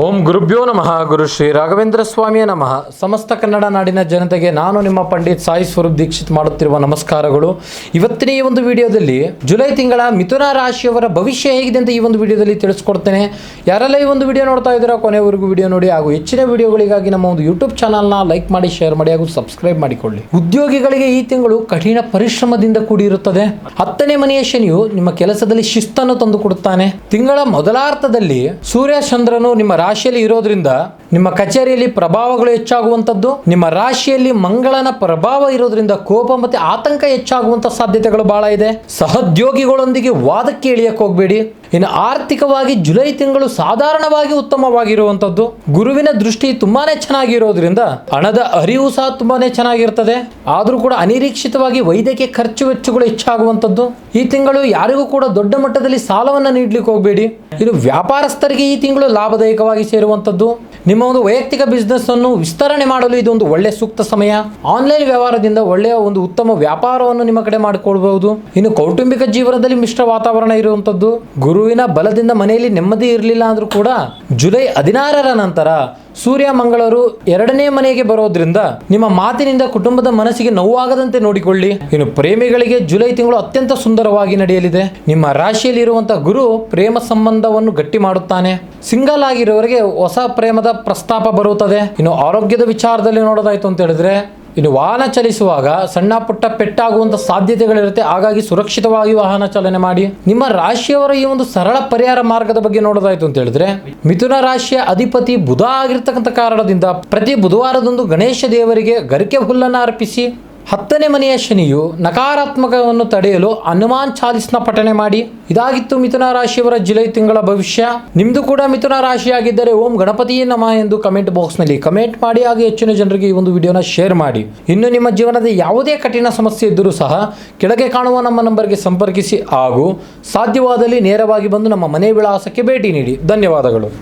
ಓಂ ಗುರುಭ್ಯೋ ನಮಃ. ಗುರು ಶ್ರೀ ರಾಘವೇಂದ್ರ ಸ್ವಾಮಿಯ ನಮಃ. ಸಮಸ್ತ ಕನ್ನಡ ನಾಡಿನ ಜನತೆಗೆ ನಾನು ನಿಮ್ಮ ಪಂಡಿತ್ ಸಾಯಿ ಸ್ವರೂಪ್ ದೀಕ್ಷಿತ್ ಮಾಡುತ್ತಿರುವ ನಮಸ್ಕಾರಗಳು. ಇವತ್ತಿನ ಈ ಒಂದು ವಿಡಿಯೋದಲ್ಲಿ ಜುಲೈ ತಿಂಗಳ ಮಿಥುನ ರಾಶಿಯವರ ಭವಿಷ್ಯ ಹೇಗಿದೆ ಅಂತ ಈ ಒಂದು ವಿಡಿಯೋದಲ್ಲಿ ತಿಳಿಸ್ಕೊಡ್ತೇನೆ. ಯಾರೆಲ್ಲ ಈ ಒಂದು ವಿಡಿಯೋ ನೋಡ್ತಾ ಇದ್ದೀರಾ ಕೊನೆವರೆಗೂ ವಿಡಿಯೋ ನೋಡಿ, ಹಾಗೂ ಹೆಚ್ಚಿನ ವಿಡಿಯೋಗಳಿಗಾಗಿ ನಮ್ಮ ಒಂದು ಯೂಟ್ಯೂಬ್ ಚಾನಲ್ನ ಲೈಕ್ ಮಾಡಿ, ಶೇರ್ ಮಾಡಿ, ಹಾಗೂ ಸಬ್ಸ್ಕ್ರೈಬ್ ಮಾಡಿಕೊಳ್ಳಿ. ಉದ್ಯೋಗಿಗಳಿಗೆ ಈ ತಿಂಗಳು ಕಠಿಣ ಪರಿಶ್ರಮದಿಂದ ಕೂಡಿರುತ್ತದೆ. 10ನೇ ಮನೆಯ ಶನಿಯು ನಿಮ್ಮ ಕೆಲಸದಲ್ಲಿ ಶಿಸ್ತನ್ನು ತಂದುಕೊಡುತ್ತಾನೆ. ತಿಂಗಳ ಮೊದಲಾರ್ಧದಲ್ಲಿ ಸೂರ್ಯ ಚಂದ್ರನು ನಿಮ್ಮ ರಾಶಿಯಲ್ಲಿ ಇರೋದ್ರಿಂದ ನಿಮ್ಮ ಕಚೇರಿಯಲ್ಲಿ ಪ್ರಭಾವಗಳು ಹೆಚ್ಚಾಗುವಂಥದ್ದು. ನಿಮ್ಮ ರಾಶಿಯಲ್ಲಿ ಮಂಗಳನ ಪ್ರಭಾವ ಇರೋದ್ರಿಂದ ಕೋಪ ಮತ್ತೆ ಆತಂಕ ಹೆಚ್ಚಾಗುವಂತ ಸಾಧ್ಯತೆಗಳು ಬಹಳ ಇದೆ. ಸಹೋದ್ಯೋಗಿಗಳೊಂದಿಗೆ ವಾದಕ್ಕೆ ಇಳಿಯಕ್ಕೆ ಹೋಗಬೇಡಿ. ಇನ್ನು ಆರ್ಥಿಕವಾಗಿ ಜುಲೈ ತಿಂಗಳು ಸಾಧಾರಣವಾಗಿ ಉತ್ತಮವಾಗಿರುವಂತದ್ದು. ಗುರುವಿನ ದೃಷ್ಟಿ ತುಂಬಾನೇ ಚೆನ್ನಾಗಿರೋದ್ರಿಂದ ಹಣದ ಅರಿವು ಸಹ ತುಂಬಾನೇ ಚೆನ್ನಾಗಿರ್ತದೆ. ಆದ್ರೂ ಕೂಡ ಅನಿರೀಕ್ಷಿತವಾಗಿ ವೈದ್ಯಕೀಯ ಖರ್ಚು ವೆಚ್ಚಗಳು ಹೆಚ್ಚಾಗುವಂತದ್ದು. ಈ ತಿಂಗಳು ಯಾರಿಗೂ ಕೂಡ ದೊಡ್ಡ ಮಟ್ಟದಲ್ಲಿ ಸಾಲವನ್ನು ನೀಡಲಿಕ್ಕೆ ಹೋಗಬೇಡಿ. ಇದು ವ್ಯಾಪಾರಸ್ಥರಿಗೆ ಈ ತಿಂಗಳು ಲಾಭದಾಯಕವಾಗಿ ಸೇರುವಂತದ್ದು. ನಿಮ್ಮ ಒಂದು ವೈಯಕ್ತಿಕ ಬಿಸ್ನೆಸ್ ಅನ್ನು ವಿಸ್ತರಣೆ ಮಾಡಲು ಇದೊಂದು ಒಳ್ಳೆ ಸೂಕ್ತ ಸಮಯ. ಆನ್ಲೈನ್ ವ್ಯವಹಾರದಿಂದ ಒಳ್ಳೆಯ ಒಂದು ಉತ್ತಮ ವ್ಯಾಪಾರವನ್ನು ನಿಮ್ಮ ಕಡೆ ಮಾಡಿಕೊಳ್ಬಹುದು. ಇನ್ನು ಕೌಟುಂಬಿಕ ಜೀವನದಲ್ಲಿ ಮಿಶ್ರ ವಾತಾವರಣ ಇರುವಂತದ್ದು. ಗುರುವಿನ ಬಲದಿಂದ ಮನೆಯಲ್ಲಿ ನೆಮ್ಮದಿ ಇರಲಿಲ್ಲ ಅಂದ್ರೂ ಕೂಡ ಜುಲೈ 16ರ ನಂತರ ಸೂರ್ಯ ಮಂಗಳರು 2ನೇ ಮನೆಗೆ ಬರೋದ್ರಿಂದ ನಿಮ್ಮ ಮಾತಿನಿಂದ ಕುಟುಂಬದ ಮನಸ್ಸಿಗೆ ನೋವಾಗದಂತೆ ನೋಡಿಕೊಳ್ಳಿ. ಇನ್ನು ಪ್ರೇಮಿಗಳಿಗೆ ಜುಲೈ ತಿಂಗಳು ಅತ್ಯಂತ ಸುಂದರವಾಗಿ ನಡೆಯಲಿದೆ. ನಿಮ್ಮ ರಾಶಿಯಲ್ಲಿ ಇರುವಂತಹ ಗುರು ಪ್ರೇಮ ಸಂಬಂಧವನ್ನು ಗಟ್ಟಿ ಮಾಡುತ್ತಾನೆ. ಸಿಂಗಲ್ ಆಗಿರೋರಿಗೆ ಹೊಸ ಪ್ರೇಮದ ಪ್ರಸ್ತಾಪ ಬರುತ್ತದೆ. ಇನ್ನು ಆರೋಗ್ಯದ ವಿಚಾರದಲ್ಲಿ ನೋಡೋದಾಯ್ತು ಅಂತ ಹೇಳಿದ್ರೆ, ಇನ್ನು ವಾಹನ ಚಲಿಸುವಾಗ ಸಣ್ಣ ಪುಟ್ಟ ಪೆಟ್ಟಾಗುವಂತ ಸಾಧ್ಯತೆಗಳಿರುತ್ತೆ. ಹಾಗಾಗಿ ಸುರಕ್ಷಿತವಾಗಿ ವಾಹನ ಚಾಲನೆ ಮಾಡಿ. ನಿಮ್ಮ ರಾಶಿಯವರ ಈ ಒಂದು ಸರಳ ಪರಿಹಾರ ಮಾರ್ಗದ ಬಗ್ಗೆ ನೋಡೋದಾಯ್ತು ಅಂತ ಹೇಳಿದ್ರೆ, ಮಿಥುನ ರಾಶಿಯ ಅಧಿಪತಿ ಬುಧ ಆಗಿರ್ತಕ್ಕಂಥ ಕಾರಣದಿಂದ ಪ್ರತಿ ಬುಧವಾರದಂದು ಗಣೇಶ ದೇವರಿಗೆ ಗರಿಕೆ ಹುಲ್ಲನ್ನು ಅರ್ಪಿಸಿ. 10ನೇ ಮನೆಯ ಶನಿಯು ನಕಾರಾತ್ಮಕವನ್ನು ತಡೆಯಲು ಹನುಮಾನ್ ಚಾಲಿಸ್ನ ಪಠನೆ ಮಾಡಿ. ಇದಾಗಿತ್ತು ಮಿಥುನ ರಾಶಿಯವರ ಜುಲೈ ತಿಂಗಳ ಭವಿಷ್ಯ. ನಿಮ್ದು ಕೂಡ ಮಿಥುನ ರಾಶಿಯಾಗಿದ್ದರೆ ಓಂ ಗಣಪತಿಯೇ ನಮಃ ಎಂದು ಕಮೆಂಟ್ ಬಾಕ್ಸ್ ನಲ್ಲಿ ಕಮೆಂಟ್ ಮಾಡಿ. ಹಾಗೆ ಹೆಚ್ಚಿನ ಜನರಿಗೆ ಈ ಒಂದು ವಿಡಿಯೋನ ಶೇರ್ ಮಾಡಿ. ಇನ್ನು ನಿಮ್ಮ ಜೀವನದ ಯಾವುದೇ ಕಠಿಣ ಸಮಸ್ಯೆ ಇದ್ದರೂ ಸಹ ಕೆಳಗೆ ಕಾಣುವ ನಮ್ಮ ನಂಬರ್ಗೆ ಸಂಪರ್ಕಿಸಿ, ಹಾಗೂ ಸಾಧ್ಯವಾದಲ್ಲಿ ನೇರವಾಗಿ ಬಂದು ನಮ್ಮ ಮನೆ ವಿಳಾಸಕ್ಕೆ ಭೇಟಿ ನೀಡಿ. ಧನ್ಯವಾದಗಳು.